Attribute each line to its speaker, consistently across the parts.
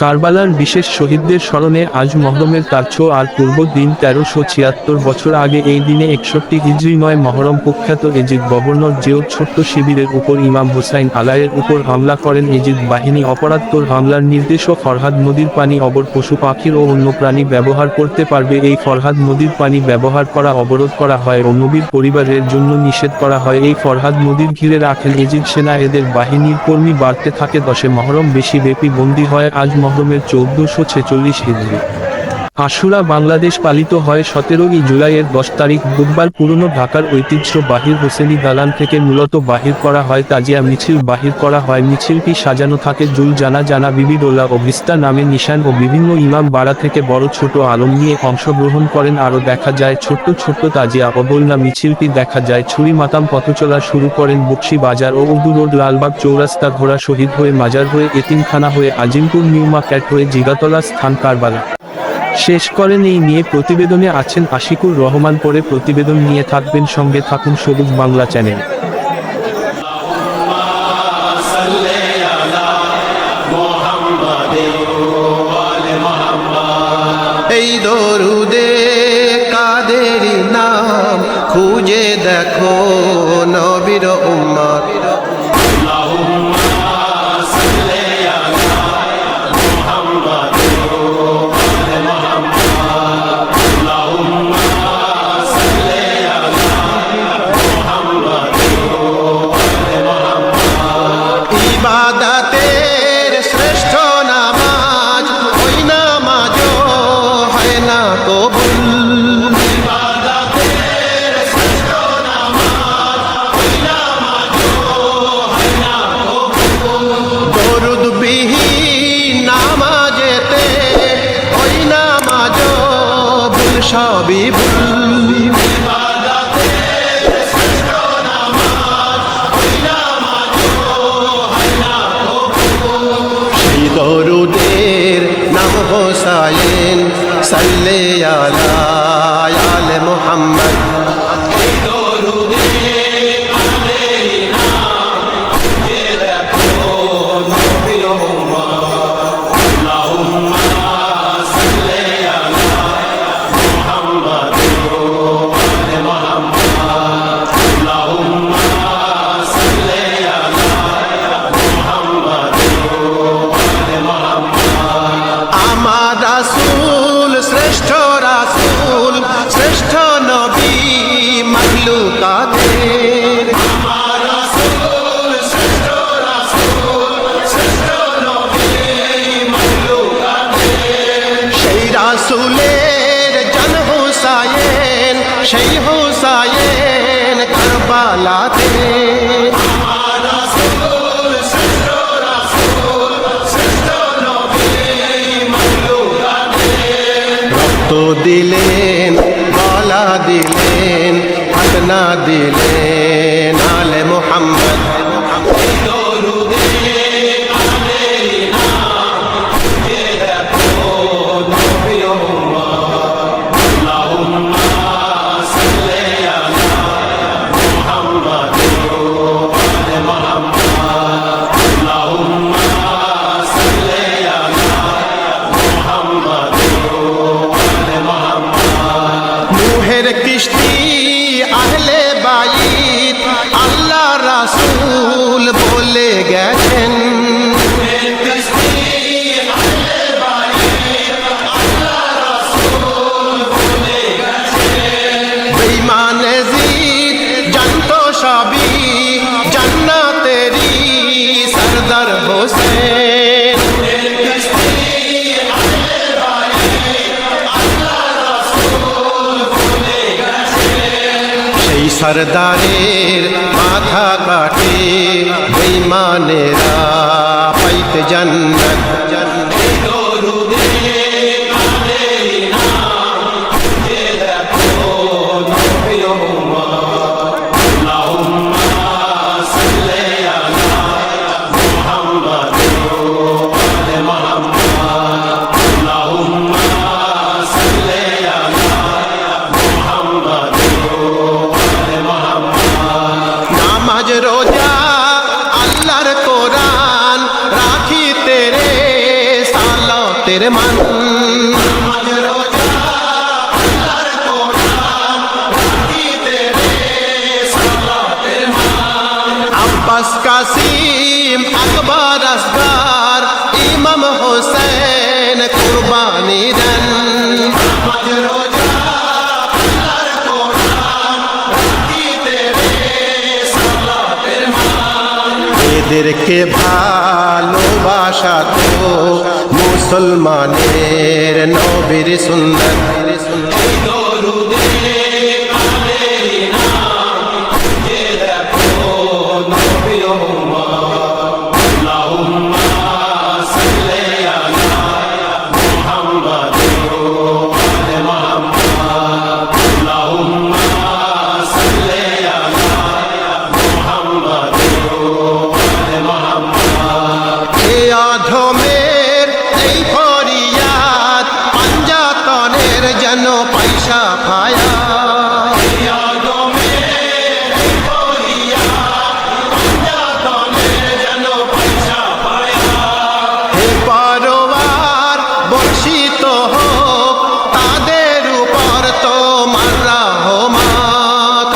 Speaker 1: কারবালার বিশেষ শহীদদের স্মরণে আজ মহরমের তারছো আর পূর্ব দিন ১৩৭৬ বছর আগে এই দিনে ৬১ হিজরি ৯ মহরম কুখ্যাত এজিদ গভর্নর জিওর ছোট্ট শিবিরের উপর ইমাম হুসাইন আলাইয়ের উপর হামলা করেন। এজিদ বাহিনী অপরাধকর হামলার নির্দেশ ও ফরহাদ নদীর পানি অবর পশু পাখির ও অন্য প্রাণী ব্যবহার করতে পারবে এই ফরহাদ নদীর পানি ব্যবহার করা অবরোধ করা হয় ও নবীর পরিবারের জন্য নিষেধ করা হয়। এই ফরহাদ নদীর ঘিরে রাখেন এজিদ সেনা, এদের বাহিনীর কর্মী বাড়তে থাকে। ১০ মহরম বেশি ব্যাপী বন্দী হয় আজ মহরমের ১৪৪৬ হিজরি। আশুরা বাংলাদেশ পালিত হয় ১৭ই জুলাইয়ের ১০ তারিখ বুধবার। পুরনো ঢাকার ঐতিহ্যবাহী হোসেনি দালান থেকে মূলত বাহির করা হয় তাজিয়া মিছিল বাহির করা হয়। মিছিলটি সাজানো থাকে জুল জানা জানা বিবিদোল্লা ও বিস্তা নামে নিশান ও বিভিন্ন ইমাম বাড়া থেকে বড় ছোট আলম নিয়ে অংশগ্রহণ করেন। আরও দেখা যায় ছোট্ট ছোট্ট তাজিয়া অবলনা মিছিলটি দেখা যায় ছুরি মাতাম পথচলা শুরু করেন বকশি বাজার ও উর্দু রোড, লালবাগ চৌরাস্তা, ঘোড়া শহীদ হয়ে, মাজার হয়ে, এতিমখানা হয়ে, আজিমপুর নিউ মার্কেট হয়ে, জিগাতলা স্থান কারবালা শেষ করেন। এই নিয়ে প্রতিবেদনে আছেন আশিকুর রহমান। পরে প্রতিবেদন নিয়ে থাকবেন, সঙ্গে থাকুন সবুজ বাংলা চ্যানেল।
Speaker 2: এই দরুদে কাদের নাম খুঁজে দেখো নবীর উম্মত। ইবাদতের শ্রেষ্ঠ নামাজ ওই নামাজ হয় না কবুল। ইবাদতের শ্রেষ্ঠ নামাজ ওই নামাজ হয় না কবুল। দরুদ বিহীন নামাজেতে ওই নামাজ ভুল, সবই ভুল। দরুদের নাম হোসাইন সাল্লে আলা আলে মুহাম্মদ। রাসূল শ্রেষ্ঠ রাসূল, শ্রেষ্ঠ নবী মাখলুকাতের। আমার রাসূল শ্রেষ্ঠ রাসূল, শ্রেষ্ঠ নবী মাখলুকাতের। সেই রাসূলের জান হুসাইন, সেই হুসাইন কারবালাতে। দিলেন গলা দিলেন, হাত না দিলেন আলে মুহাম্মদ। কিস্তি আহলে বাইত আল্লাহ রাসূল বলে গেছেন। বেঈমানে জিদ জানতো সবই, জান্নাতেরই সরদার হোসেন। সরদারের মাথা কাটে বেঈমানেরা পাইতে জান্নাত। রোজা আল্লাহর কোরআন রাখিতে রে সালা সালাতের মান আব্বাস কাসিম আকবর আসগার ইমাম হোসেন কুরবানি দেন এদেরকে ভালোবাসা তো মুসলমানের নবীর সুন্নাত অধমের এই ফরিয়াদ পাঞ্জাতনের যেন পয়সা পায়া হে পরওয়ার বর্ষিত হোক তাদের উপর তোমার রহমত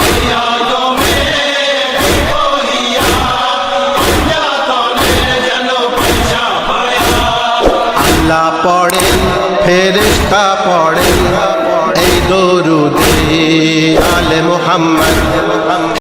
Speaker 2: আল্লাহ পড়েন ফেরেশতা পড়েন এই দরুদে আলে মুহাম্মদ